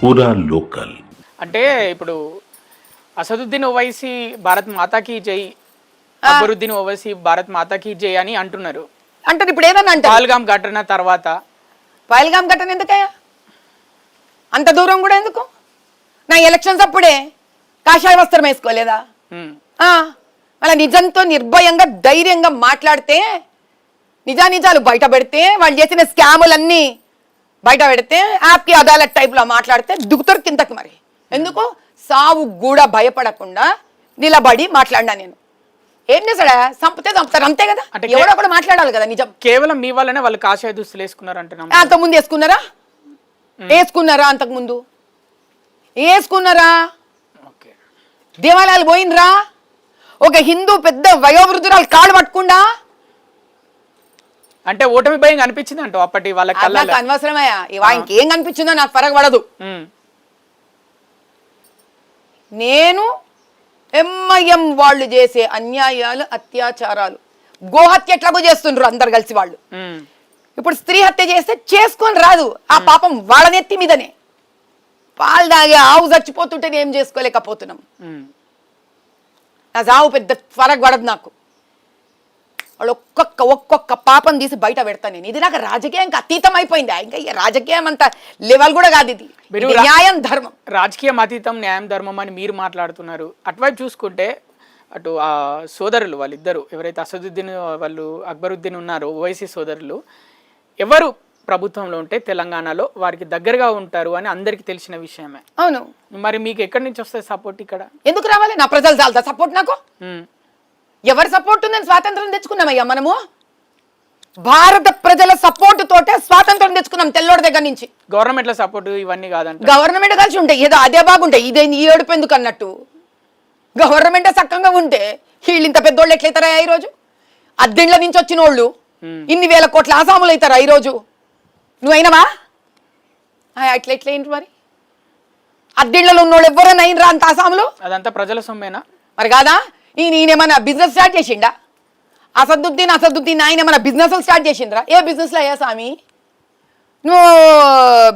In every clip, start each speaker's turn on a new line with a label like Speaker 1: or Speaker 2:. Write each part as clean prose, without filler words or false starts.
Speaker 1: పూరా లోకల్
Speaker 2: అంటే ఇప్పుడు అసదుద్దీన్ ఓవైసీ భారత్ మాతాకి జై, అక్బరుద్దీన్ ఓవైసీ భారత్ మాతాకి జై అని అంటున్నారు.
Speaker 3: అంటే ఇప్పుడు ఏదన్నా అంటే
Speaker 2: పహల్గామ్ ఘటన తర్వాత
Speaker 3: పహల్గామ్ ఘటన ఎందుకయ్యా అంత దూరం కూడా ఎందుకు? నా ఎలక్షన్స్ అప్పుడే కాషాయ వస్త్రం వేసుకోలేదా? అలా నిజంతో నిర్భయంగా ధైర్యంగా మాట్లాడితే, నిజానిజాలు బయట పెడితే, వాళ్ళు చేసిన స్కాములన్నీ బయట పెడితే, యాప్కి అదాలత్ టైప్లో మాట్లాడితే దుగుతారు కిందకి. మరి ఎందుకు సావు కూడా భయపడకుండా నిలబడి మాట్లాడినా నేను. ఏం చేశాడా? చంపితే చంపుతారు, అంతే కదా. అంటే ఎవడో కూడా మాట్లాడాలి కదా నిజం.
Speaker 2: కేవలం మీ వల్లనే వాళ్ళు కాషాయ దుస్తులు వేసుకున్నారు అంటున్నాం.
Speaker 3: అంతకుముందు వేసుకున్నారా? వేసుకున్నారా? అంతకుముందు వేసుకున్నారా? దేవాలయాలు పోయినరా? ఒక హిందూ పెద్ద వయోవృద్ధురాలు కాళ్ళు పట్టుకుండా
Speaker 2: అంటే ఓటమి భయం అనిపించింది అంటూ అప్పటి వాళ్ళకి.
Speaker 3: నాకు అనవసరమయ్యా, ఇంకేం కనిపించిందో నాకు ఫరక పడదు. నేను ఎంఐఎం వాళ్ళు చేసే అన్యాయాలు, అత్యాచారాలు, గోహత్య ఎట్లాగో చేస్తుండ్రు అందరు కలిసి వాళ్ళు. ఇప్పుడు స్త్రీ హత్య చేస్తే చేసుకొని రాదు, ఆ పాపం వాళ్ళనెత్తి మీదనే. పాలు తాగి ఆవు చచ్చిపోతుంటే ఏం చేసుకోలేకపోతున్నాం. నా చావు పెద్ద ఫరక్ పడదు నాకు. వాళ్ళు ఒక్కొక్క పాపం తీసి బయట పెడతాను నేను. ఇది నాకు రాజకీయానికి అతీతం అయిపోయింది. ఇంకా రాజకీయం అంత లెవెల్ కూడా కాదు. ఇది న్యాయం, ధర్మం.
Speaker 2: రాజకీయం అతీతం, న్యాయం, ధర్మం అని మీరు మాట్లాడుతున్నారు. అటువైపు చూసుకుంటే అటు ఆ సోదరులు వాళ్ళిద్దరు ఎవరైతే అసదుద్దీన్ వాళ్ళు అక్బరుద్దీన్ ఉన్నారో, ఓవైసీ సోదరులు, ఎవరు ప్రభుత్వంలో ఉంటే తెలంగాణలో వారికి దగ్గరగా ఉంటారు అని అందరికి తెలిసిన విషయమే.
Speaker 3: అవును.
Speaker 2: మరి మీకు ఎక్కడి నుంచి వస్తుంది సపోర్ట్? ఇక్కడ ఎందుకు
Speaker 3: రావాలి? నా ప్రజలు చాలదా సపోర్ట్ నాకు? ఎవరి సపోర్ట్ ఉందని స్వాతంత్రం తెచ్చుకున్నామయ్యా మనము. భారత ప్రజల సపోర్ట్ తోటే స్వాతంత్రం తెచ్చుకున్నాం తెల్లోడి దగ్గర నుంచి.
Speaker 2: గవర్నమెంట్ల సపోర్ట్ ఇవన్నీ కాదంట.
Speaker 3: గవర్నమెంట్ కలిసి ఉంటాయి, ఏదో అదే బాగుంటాయి, ఇదే ఈ ఏడుపు ఎందుకు అన్నట్టు. గవర్నమెంట్ సక్కంగా ఉంటే వీళ్ళు ఇంత పెద్దోళ్ళు ఎట్లయితారా ఈరోజు? అద్దెండ్ల నుంచి వచ్చిన వాళ్ళు ఇన్ని వేల కోట్ల ఆసాములు అవుతారా ఈరోజు? నువ్వైనవా? అట్లెట్లయింది మరి? అద్దెండ్లలో ఉన్నోళ్ళు ఎవరైనా అయినరా అంత ఆసాములు?
Speaker 2: అదంతా ప్రజల సొమ్మేనా
Speaker 3: మరి? కాదా? ఈయనేమన్నా బిజినెస్ స్టార్ట్ చేసిండా? అసదుద్దీన్ ఆయన ఏమన్నా బిజినెస్ స్టార్ట్ చేసిండ్రా? ఏ బిజినెస్లో అయ్యా స్వామి? నువ్వు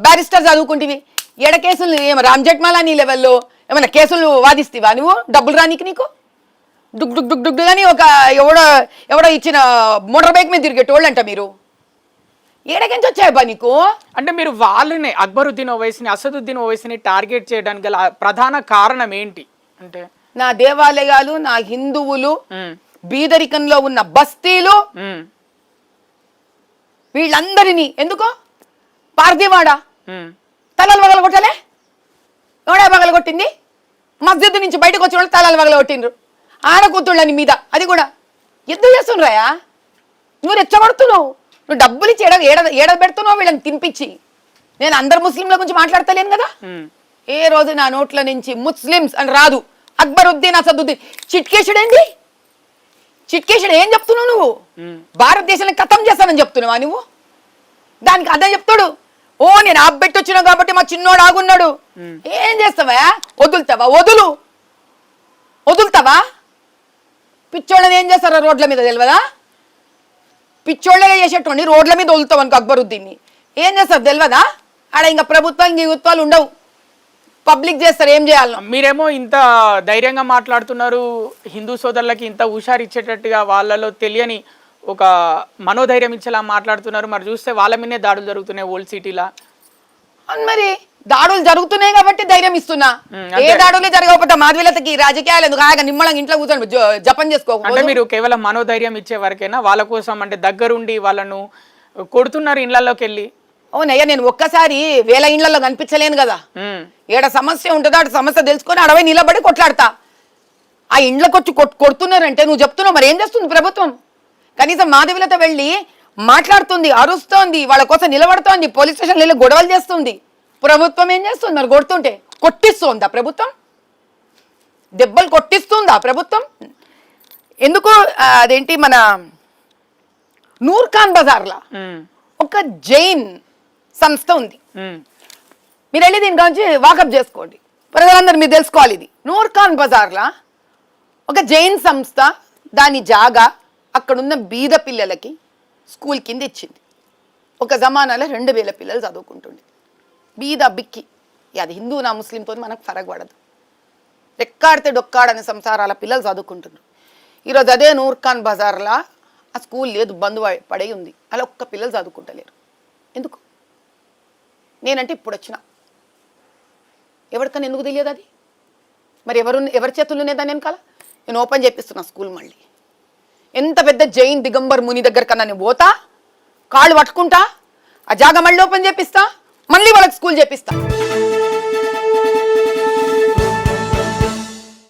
Speaker 3: బ్యారిస్టర్ చదువుకుంటేవి, ఎడ కేసులు ఏమో రామ్ జెట్మాలా నీ లెవెల్లో ఏమన్నా కేసులు వాదిస్తేవా నువ్వు? డబ్బులు రానికి నీకు డుగ్ డుగ్ డుగ్ డుగ్ అని ఒక ఎవడో ఇచ్చిన మోటార్ బైక్ మీద తిరిగేటోళ్ళు అంట మీరు. ఏడకించి వచ్చాయబ్బా నీకు?
Speaker 2: అంటే మీరు వాళ్ళని అక్బరుద్దీన్ ఓవైసీని, అసదుద్దీన్ ఓవైసీని టార్గెట్ చేయడానికి గల ప్రధాన కారణం ఏంటి? అంటే
Speaker 3: నా దేవాలయాలు, నా హిందువులు, బీదరికంలో ఉన్న బస్తీలు, వీళ్ళందరినీ ఎందుకో పార్దీవాడ తలలు వగల కొట్టలే? ఎవడా పగల కొట్టింది? మస్జిద్ నుంచి బయటకు వచ్చిన వాళ్ళు తలలు వగల కొట్టిండ్రు ఆడకూతుళ్ళని మీద. అది కూడా ఎందుకు చేస్తుండ్రాయా? నువ్వు రెచ్చగొడుతున్నావు, నువ్వు డబ్బులు ఇచ్చి ఏడ పెడుతున్నావు వీళ్ళని తినిపించి. నేను అందరు ముస్లింల గురించి మాట్లాడతలేను కదా. ఏ రోజు నా నోట్ల నుంచి ముస్లిమ్స్ అని రాదు. అక్బరుద్దీన్, అసదుద్దీన్ చిట్కేసుడేంటి? చిట్కేసుడు ఏం చెప్తున్నావు నువ్వు? భారతదేశాన్ని ఖతం చేస్తానని చెప్తున్నావా నువ్వు? దానికి అదే చెప్తాడు. ఓ నేను ఆబ్బెట్టి వచ్చినా కాబట్టి మా చిన్నోడు ఆగున్నాడు. ఏం చేస్తావా? వదులుతావా? వదులుతావా? పిచ్చోళ్ళని ఏం చేస్తారా రోడ్ల మీద తెలియదా? పిచ్చోళ్ళగా చేసేటోండి రోడ్ల మీద వదులుతావు అనుకో అక్బరుద్దీన్ని. ఏం చేస్తారు తెలియదా? ఆడ ఇంకా ప్రభుత్వాలు ఉండవు, పబ్లిక్ చేస్తారు. ఏం చేయాలి?
Speaker 2: మీరేమో ఇంత ధైర్యంగా మాట్లాడుతున్నారు, హిందూ సోదరులకి ఇంత హుషారు ఇచ్చేటట్టుగా వాళ్ళలో తెలియని ఒక మనోధైర్యం ఇచ్చేలా మాట్లాడుతున్నారు. మరి చూస్తే వాళ్ళ మీదే దాడులు జరుగుతున్నాయి ఓల్డ్ సిటీలా.
Speaker 3: మరి దాడులు జరుగుతున్నాయి కాబట్టి ధైర్యం ఇస్తున్నా. ఏ దాడులే జరగకపోతే మాధవీలతకి రాజకీయాలు ఎందుకు? ఆగా నిమ్మలంగా ఇంట్లో కూర్చొని జపం చేసుకోకపోతే
Speaker 2: మీరు కేవలం మనోధైర్యం ఇచ్చే వరకైనా వాళ్ళ కోసం అంటే దగ్గరుండి వాళ్ళను కొడుతున్నారు ఇండ్లలోకి వెళ్ళి?
Speaker 3: అవునయ్యా, నేను ఒక్కసారి వేల ఇండ్లలో కనిపించలేను కదా. ఏడ సమస్య ఉంటుందో అటు సమస్య తెలుసుకొని అడవై నిలబడి కొట్లాడతా. ఆ ఇండ్లకు వచ్చి కొడుతున్నారంటే నువ్వు చెప్తున్నావు, మరి ఏం చేస్తుంది ప్రభుత్వం? కనీసం మాధవీలత వెళ్ళి మాట్లాడుతుంది, అరుస్తోంది, వాళ్ళ కోసం నిలబడుతోంది, పోలీస్ స్టేషన్లో వెళ్ళి గొడవలు చేస్తుంది. ప్రభుత్వం ఏం చేస్తుంది మరి? కొడుతుంటే కొట్టిస్తుందా ప్రభుత్వం? దెబ్బలు కొట్టిస్తుందా ప్రభుత్వం? ఎందుకు? అదేంటి మన నూర్ఖాన్ బజార్లా ఒక జైన్ సంస్థ ఉంది. మీరు వెళ్ళి దీని గురించి వాకప్ చేసుకోండి, ప్రజలందరూ మీరు తెలుసుకోవాలి. ఇది నూర్ఖాన్ బజార్లా ఒక జైన్ సంస్థ దాని జాగా అక్కడున్న బీద పిల్లలకి స్కూల్ కింద ఇచ్చింది. ఒక జమానాలో 2000 పిల్లలు చదువుకుంటుండే. బీద బిక్కి అది హిందూ నా ముస్లింతో మనకు ఫరక్ పడదు. రెక్కాడితే డొక్కాడని సంసారాల పిల్లలు చదువుకుంటున్నారు. ఈరోజు అదే నూర్ఖాన్ బజార్లా ఆ స్కూల్ లేదు, బంధు పడి ఉంది, అలా ఒక్క పిల్లలు చదువుకుంటలేరు. ఎందుకు? నేనంటే ఇప్పుడు వచ్చిన ఎవరికన్నా ఎందుకు తెలియదు అది? మరి ఎవరి చేతుల్లోనే దాన్ని వెనకాల నేను ఓపెన్ చేపిస్తున్నా స్కూల్. మళ్ళీ ఎంత పెద్ద జైన్ దిగంబర్ ముని దగ్గర కన్నా నేను పోతా, కాళ్ళు పట్టుకుంటా, ఆ జాగా మళ్ళీ ఓపెన్ చేపిస్తా, మళ్ళీ వాళ్ళకి స్కూల్ చేపిస్తా.